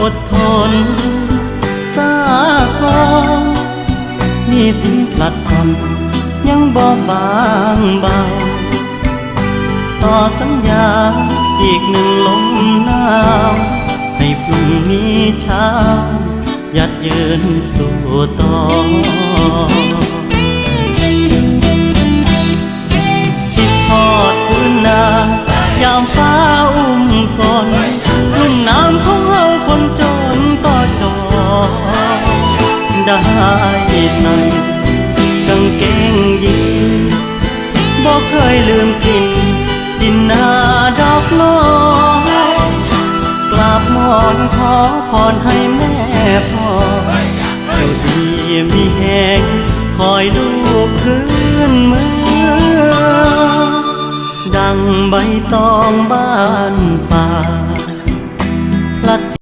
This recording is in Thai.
อดทนสากอนนี่สินพลัดพรอนยังบ่บางเบาต่อสัญญาอีกหนึ่งลมหนาวให้พรุ่งนี้เช้ายัดเยินสู่ต่อคิดทอดพื้นนายามฟ้าอุ้มฝนลุ่มน้ำของเราคนจนก็จอได้ใส่กางเกงยีนบ่เคยลืมกินดินนาดอกน้อยกราบมอนขอพรให้แม่พ่ออยู่ดีมีแหงคอยลูกคืนเมืองดังใบตองบ้านป่า